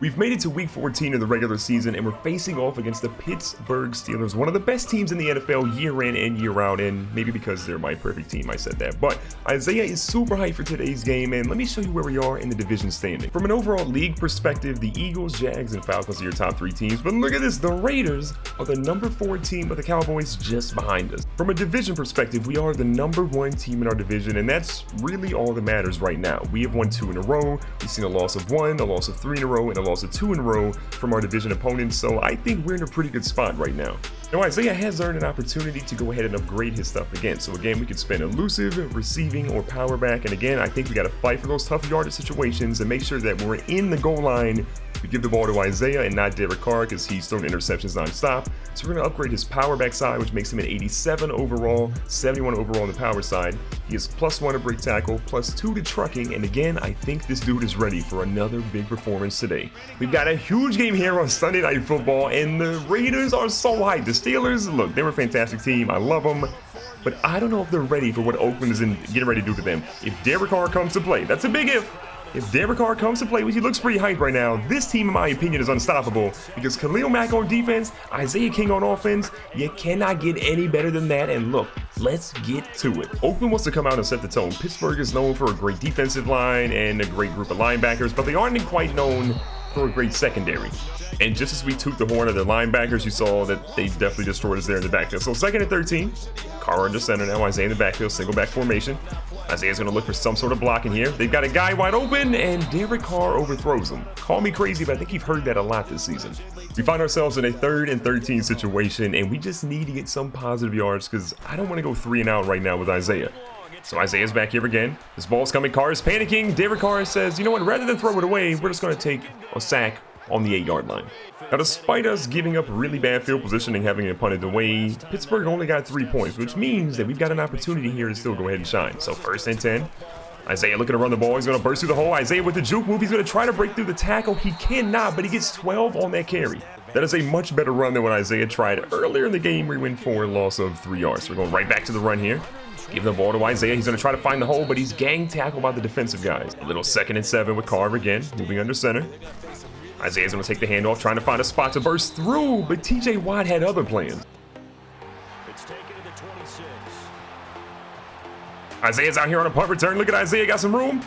We've made it to week 14 of the regular season, and we're facing off against the Pittsburgh Steelers, one of the best teams in the NFL year in and year out, and maybe because they're my perfect team I said that. But Isaiah is super hyped for today's game, and let me show you where we are in the division standing. From an overall league perspective, the Eagles, Jags, and Falcons are your top 3 teams, but look at this, the Raiders are the number 4 team with the Cowboys just behind us. From a division perspective, we are the number 1 team in our division, and that's really all that matters right now. We have won 2 in a row, we've seen a loss of 1, a loss of 3 in a row, and a loss of 2 in a row from our division opponents, so I think we're in a pretty good spot right now. Now, Isaiah has earned an opportunity to go ahead and upgrade his stuff again. So again, we could spend elusive, receiving, or power back. And again, I think we got to fight for those tough yardage situations and make sure that when we're in the goal line, we give the ball to Isaiah and not Derek Carr because he's throwing interceptions nonstop. So we're going to upgrade his power back side, which makes him an 87 overall, 71 overall on the power side. He is +1 to break tackle, +2 to trucking. And again, I think this dude is ready for another big performance today. We've got a huge game here on Sunday Night Football, and the Raiders are so hyped. The Steelers, look, they're a fantastic team. I love them. But I don't know if they're ready for what Oakland is getting ready to do to them. If Derek Carr comes to play, that's a big if. If Derek Carr comes to play, which he looks pretty hyped right now, this team, in my opinion, is unstoppable because Khalil Mack on defense, Isaiah King on offense, you cannot get any better than that. And look, let's get to it. Oakland wants to come out and set the tone. Pittsburgh is known for a great defensive line and a great group of linebackers, but they aren't quite known for a great secondary. And just as we toot the horn of their linebackers, you saw that they definitely destroyed us there in the backfield. So 2nd and 13, Carr under center now, Isaiah in the backfield, single back formation. Isaiah's going to look for some sort of blocking here. They've got a guy wide open, and Derek Carr overthrows him. Call me crazy, but I think you've heard that a lot this season. We find ourselves in a 3rd and 13 situation, and we just need to get some positive yards because I don't want to go 3 and out right now with Isaiah. So Isaiah's back here again. This ball's coming. Carr is panicking. Derek Carr says, you know what, rather than throw it away, we're just going to take a sack on the 8-yard line. Now, despite us giving up really bad field position and having it punted away, Pittsburgh only got 3 points, which means that we've got an opportunity here to still go ahead and shine. So 1st and 10. Isaiah looking to run the ball. He's going to burst through the hole. Isaiah with the juke move. He's going to try to break through the tackle. He cannot, but he gets 12 on that carry. That is a much better run than what Isaiah tried earlier in the game where he went for a loss of 3 yards. So we're going right back to the run here. Give the ball to Isaiah. He's going to try to find the hole, but he's gang tackled by the defensive guys. A little 2nd and 7 with Carr again, moving under center. Isaiah's going to take the handoff, trying to find a spot to burst through, but TJ Watt had other plans. It's taken to the 26. Isaiah's out here on a punt return. Look at Isaiah, got some room.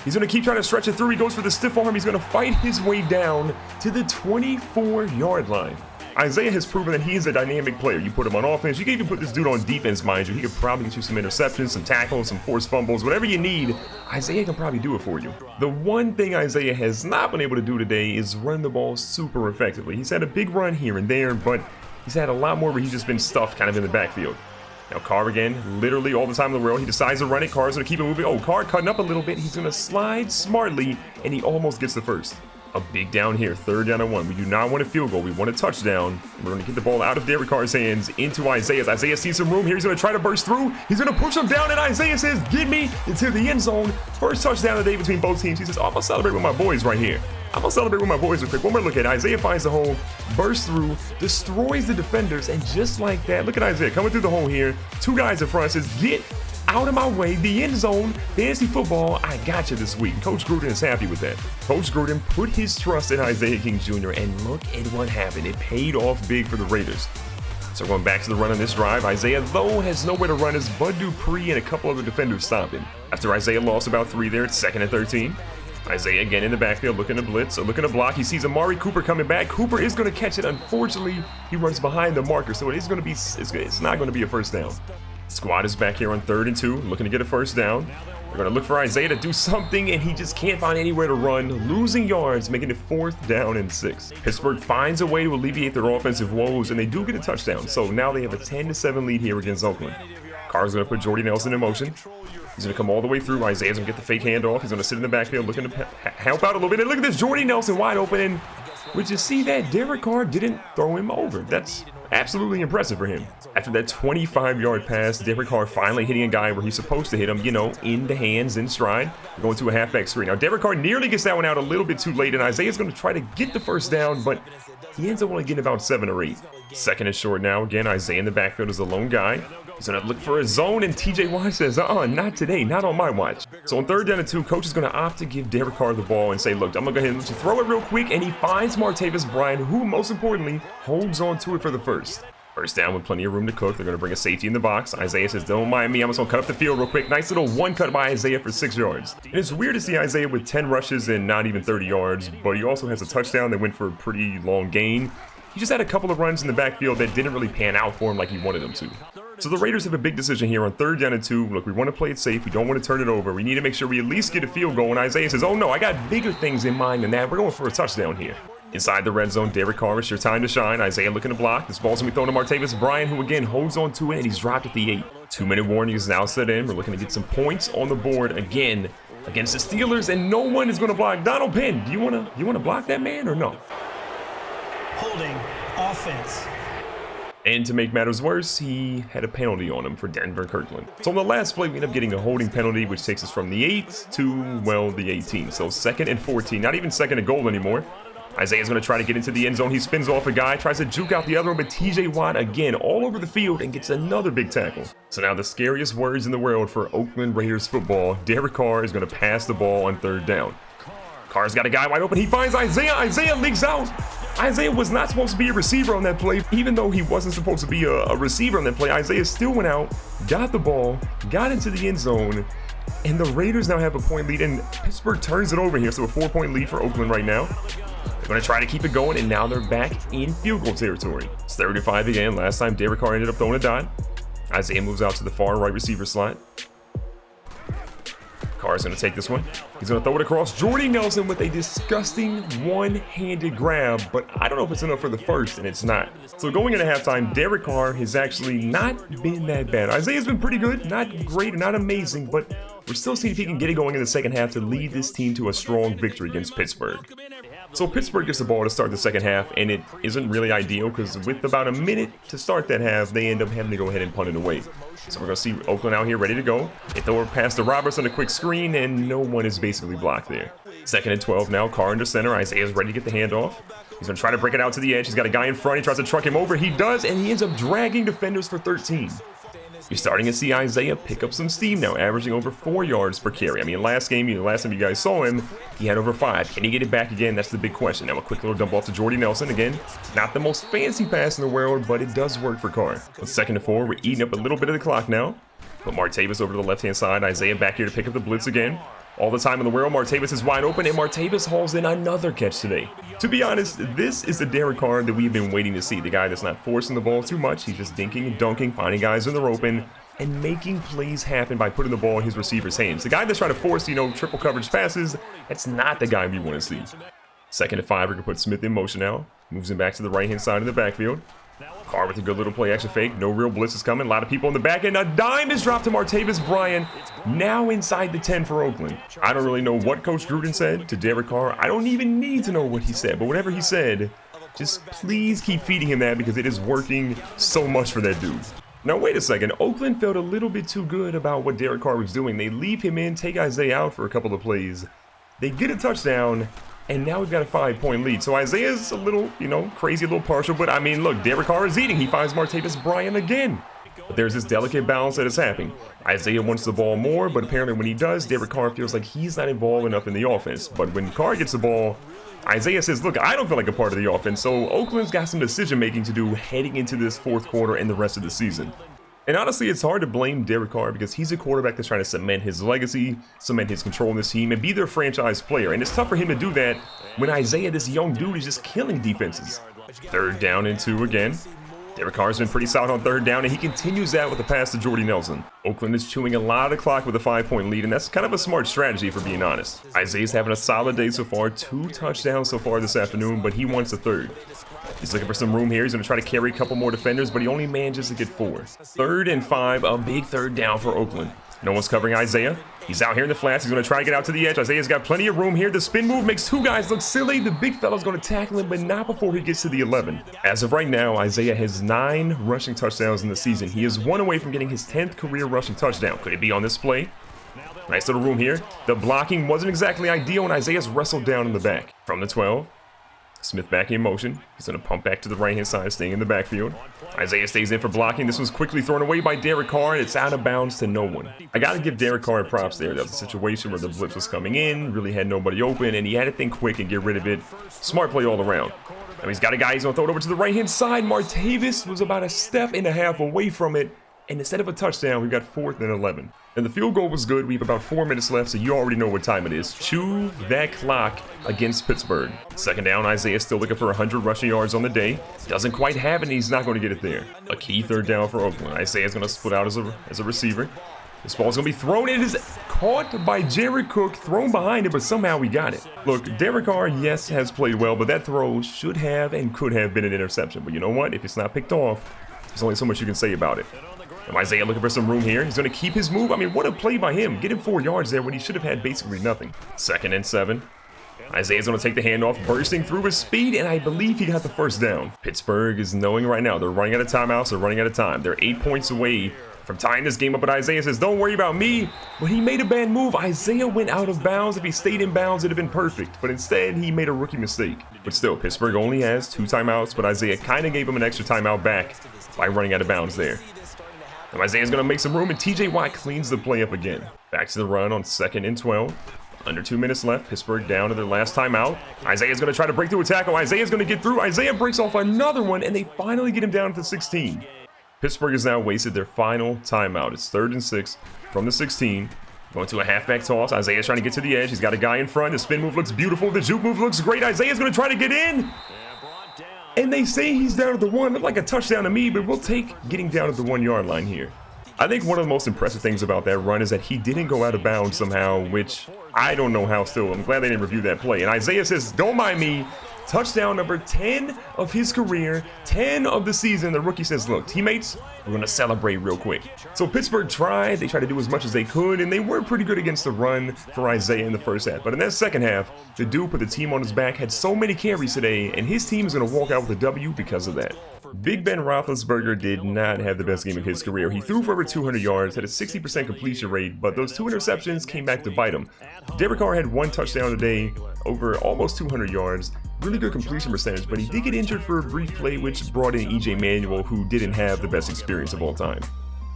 He's going to keep trying to stretch it through. He goes for the stiff arm. He's going to fight his way down to the 24-yard line. Isaiah has proven that he is a dynamic player. You put him on offense. You can even put this dude on defense, mind you. He could probably get you some interceptions, some tackles, some forced fumbles, whatever you need. Isaiah can probably do it for you. The one thing Isaiah has not been able to do today is run the ball super effectively. He's had a big run here and there, but he's had a lot more where he's just been stuffed kind of in the backfield. Now Carr again, literally all the time in the world. He decides to run it. Carr's going to keep it moving. Oh, Carr cutting up a little bit. He's going to slide smartly, and he almost gets the first. A big down here, 3rd down and 1. We do not want a field goal. We want a touchdown. We're going to get the ball out of Derek Carr's hands into Isaiah. Isaiah sees some room here. He's going to try to burst through. He's going to push him down, and Isaiah says, get me into the end zone. First touchdown of the day between both teams. He says, oh, I'm going to celebrate with my boys right here. I'm going to celebrate with my boys real quick. One more look at it. Isaiah finds the hole, bursts through, destroys the defenders, and just like that, look at Isaiah coming through the hole here. 2 guys in front, says, get out of my way, the end zone, fantasy football, I got you this week. Coach Gruden is happy with that. Coach Gruden put his trust in Isaiah King Jr., and look at what happened. It paid off big for the Raiders. So going back to the run on this drive, Isaiah, though, has nowhere to run as Bud Dupree and a couple other defenders stop him. After Isaiah lost about 3 there, it's 2nd and 13. Isaiah again in the backfield, looking to blitz, or looking to block. He sees Amari Cooper coming back. Cooper is going to catch it. Unfortunately, he runs behind the marker, so it's not going to be a first down. Squad is back here on 3rd and 2, looking to get a first down. We're going to look for Isaiah to do something, and he just can't find anywhere to run, losing yards, making it 4th down and 6. Pittsburgh finds a way to alleviate their offensive woes, and they do get a touchdown. So now they have a 10-7 lead here against Oakland. Carr's going to put Jordy Nelson in motion. He's going to come all the way through. Isaiah's going to get the fake handoff. He's going to sit in the backfield, looking to help out a little bit. And look at this, Jordy Nelson wide open, and would you see that? Derek Carr didn't throw him over. That's absolutely impressive for him. After that 25-yard pass, Derek Carr finally hitting a guy where he's supposed to hit him, you know, in the hands, in stride, going to a halfback screen. Now, Derek Carr nearly gets that one out a little bit too late, and Isaiah's going to try to get the first down, but he ends up only getting about 7 or 8. 2nd and short now. Again, Isaiah in the backfield is a lone guy. He's going to look for a zone, and TJ Watt says, not today, not on my watch. So on 3rd down and 2, coach is going to opt to give Derek Carr the ball and say, look, I'm going to go ahead and let you throw it real quick, and he finds Martavis Bryant, who, most importantly, holds on to it for the first. First down with plenty of room to cook. They're going to bring a safety in the box. Isaiah says, don't mind me, I'm just going to cut up the field real quick. Nice little one cut by Isaiah for 6 yards. And it's weird to see Isaiah with 10 rushes and not even 30 yards, but he also has a touchdown that went for a pretty long gain. He just had a couple of runs in the backfield that didn't really pan out for him like he wanted them to. So the Raiders have a big decision here on 3rd down and 2. Look, we want to play it safe. We don't want to turn it over. We need to make sure we at least get a field goal. And Isaiah says, oh no, I got bigger things in mind than that. We're going for a touchdown here. Inside the red zone, Derek Carr, it's your time to shine. Isaiah looking to block. This ball's going to be thrown to Martavis Bryant, who again holds on to it, and he's dropped at the 8. 2-minute warning is now set in. We're looking to get some points on the board again against the Steelers, and no one is going to block. Donald Penn, do you want to block that man or no? Holding offense. And to make matters worse, he had a penalty on him for Denver Kirkland. So on the last play, we end up getting a holding penalty, which takes us from the 8 to, well, the 18. So 2nd and 14, not even 2nd and goal anymore. Isaiah's going to try to get into the end zone. He spins off a guy, tries to juke out the other one, but TJ Watt again all over the field and gets another big tackle. So now the scariest words in the world for Oakland Raiders football. Derek Carr is going to pass the ball on 3rd down. Carr's got a guy wide open. He finds Isaiah. Isaiah leaks out. Isaiah was not supposed to be a receiver on that play. Even though he wasn't supposed to be a receiver on that play, Isaiah still went out, got the ball, got into the end zone, and the Raiders now have a point lead, and Pittsburgh turns it over here. So a 4-point lead for Oakland right now. They're going to try to keep it going, and now they're back in field goal territory. It's 3rd and 5 again. Last time Derek Carr ended up throwing a dot. Isaiah moves out to the far right receiver slot. Carr's going to take this one. He's going to throw it across. Jordy Nelson with a disgusting one-handed grab, but I don't know if it's enough for the first, and it's not. So going into halftime, Derek Carr has actually not been that bad. Isaiah's been pretty good, not great, not amazing, but we're still seeing if he can get it going in the second half to lead this team to a strong victory against Pittsburgh. So Pittsburgh gets the ball to start the second half, and it isn't really ideal because with about a minute to start that half, they end up having to go ahead and punt it away. So we're going to see Oakland out here ready to go. They throw it past the Roberts on a quick screen, and no one is basically blocked there. 2nd and 12 now. Carr under center. Isaiah's ready to get the handoff. He's going to try to break it out to the edge. He's got a guy in front. He tries to truck him over. He does, and he ends up dragging defenders for 13. You're starting to see Isaiah pick up some steam now, averaging over 4 yards per carry. I mean, last time you guys saw him, he had over 5. Can he get it back again? That's the big question. Now a quick little dump off to Jordy Nelson. Again, not the most fancy pass in the world, but it does work for Carr. On 2nd and 4, we're eating up a little bit of the clock now. Put Martavis over to the left-hand side. Isaiah back here to pick up the blitz again. All the time in the world, Martavis is wide open, and Martavis hauls in another catch today. To be honest, this is the Derek Carr that we've been waiting to see. The guy that's not forcing the ball too much. He's just dinking and dunking, finding guys in the open, and making plays happen by putting the ball in his receiver's hands. The guy that's trying to force, triple coverage passes, that's not the guy we want to see. 2nd and 5, we're going to put Smith in motion now. Moves him back to the right-hand side of the backfield. Carr with a good little play action fake. No real blitz is coming. A lot of people in the back end. A dime is dropped to Martavis Bryant. Now inside the 10 for Oakland. I don't really know what Coach Gruden said to Derek Carr. I don't even need to know what he said. But whatever he said, just please keep feeding him that because it is working so much for that dude. Now wait a second. Oakland felt a little bit too good about what Derek Carr was doing. They leave him in, take Isaiah out for a couple of plays. They get a touchdown. And now we've got a 5-point lead. So Isaiah's a little, crazy, a little partial. But, I mean, look, Derek Carr is eating. He finds Martavis Bryant again. But there's this delicate balance that is happening. Isaiah wants the ball more, but apparently when he does, Derek Carr feels like he's not involved enough in the offense. But when Carr gets the ball, Isaiah says, look, I don't feel like a part of the offense. So Oakland's got some decision-making to do heading into this 4th quarter and the rest of the season. And honestly, it's hard to blame Derek Carr because he's a quarterback that's trying to cement his legacy, cement his control in this team, and be their franchise player. And it's tough for him to do that when Isaiah, this young dude, is just killing defenses. 3rd down and 2 again. Derek Carr's been pretty solid on 3rd down, and he continues that with a pass to Jordy Nelson. Oakland is chewing a lot of clock with a 5-point lead, and that's kind of a smart strategy, if we're being honest. Isaiah's having a solid day so far, 2 touchdowns so far this afternoon, but he wants a 3rd. He's looking for some room here. He's going to try to carry a couple more defenders, but he only manages to get 4. 3rd and 5, a big 3rd down for Oakland. No one's covering Isaiah. He's out here in the flats. He's going to try to get out to the edge. Isaiah's got plenty of room here. The spin move makes 2 guys look silly. The big fella's going to tackle him, but not before he gets to the 11. As of right now, Isaiah has 9 rushing touchdowns in the season. He is 1 away from getting his 10th career rushing touchdown. Could it be on this play? Nice little room here. The blocking wasn't exactly ideal, and Isaiah's wrestled down in the back. From the 12. Smith back in motion. He's going to pump back to the right-hand side, staying in the backfield. Isaiah stays in for blocking. This was quickly thrown away by Derek Carr, and it's out of bounds to no one. I got to give Derek Carr props there. That was a situation where the blitz was coming in, really had nobody open, and he had to think quick and get rid of it. Smart play all around. Now he's got a guy, he's going to throw it over to the right-hand side. Martavis was about a step and a half away from it, and instead of a touchdown, we got 4th and 11. And the field goal was good. We have about 4 minutes left, so you already know what time it is. Chew that clock against Pittsburgh. Second down, Isaiah still looking for 100 rushing yards on the day. Doesn't quite have it, and he's not going to get it there. A key third down for Oakland. Isaiah's going to split out as a receiver. This ball's going to be thrown. It is caught by Jared Cook, thrown behind it, but somehow we got it. Look, Derek Carr, yes, has played well, but that throw should have and could have been an interception. But you know what? If it's not picked off, there's only so much you can say about it. And Isaiah looking for some room here. He's going to keep his move. I mean, what a play by him. Get him 4 yards there when he should have had basically nothing. 2nd and 7. Isaiah's going to take the handoff, bursting through his speed, and I believe he got the first down. Pittsburgh is knowing right now they're running out of timeouts. They're running out of time. They're 8 points away from tying this game up, but Isaiah says, don't worry about me. But he made a bad move. Isaiah went out of bounds. If he stayed in bounds, it'd have been perfect. But instead, he made a rookie mistake. But still, Pittsburgh only has 2 timeouts, but Isaiah kind of gave him an extra timeout back by running out of bounds there. And Isaiah's going to make some room, and TJ Watt cleans the play up again. Back to the run on 2nd and 12. Under 2 minutes left. Pittsburgh down to their last timeout. Isaiah's going to try to break through a tackle. Isaiah's going to get through. Isaiah breaks off another one, and they finally get him down to the 16. Pittsburgh has now wasted their final timeout. It's 3rd and 6 from the 16. Going to a halfback toss. Isaiah's trying to get to the edge. He's got a guy in front. The spin move looks beautiful. The juke move looks great. Isaiah's going to try to get in. And they say he's down at the 1. Looked like a touchdown to me, but we'll take getting down at the 1 yard line here. I think one of the most impressive things about that run is that he didn't go out of bounds somehow, which I don't know how still. I'm glad they didn't review that play. And Isaiah says, don't mind me. Touchdown number 10 of his career, 10 of the season. The rookie says, look, teammates, we're going to celebrate real quick. So Pittsburgh tried. They tried to do as much as they could, and they were pretty good against the run for Isaiah in the first half. But in that second half, the dude put the team on his back, had so many carries today, and his team is going to walk out with a W because of that. Big Ben Roethlisberger did not have the best game of his career. He threw for over 200 yards, had a 60% completion rate, but those 2 interceptions came back to bite him. Derek Carr had 1 touchdown today, over almost 200 yards. Really good completion percentage, but he did get injured for a brief play, which brought in EJ Manuel, who didn't have the best experience of all time.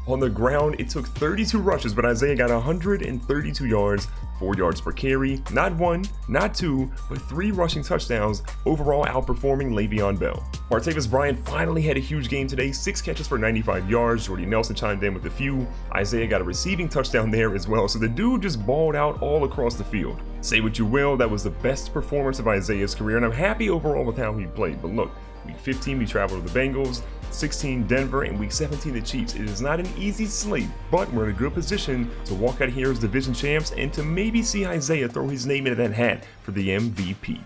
On the ground, it took 32 rushes, but Isaiah got 132 yards, 4 yards per carry, not 1, not 2, but 3 rushing touchdowns, overall outperforming Le'Veon Bell. Martavis Bryant finally had a huge game today, 6 catches for 95 yards, Jordy Nelson chimed in with a few, Isaiah got a receiving touchdown there as well, so the dude just balled out all across the field. Say what you will, that was the best performance of Isaiah's career, and I'm happy overall with how he played, but look, Week 15, we travel to the Bengals, 16, Denver, and Week 17, the Chiefs. It is not an easy slate, but we're in a good position to walk out here as division champs and to maybe see Isaiah throw his name into that hat for the MVP.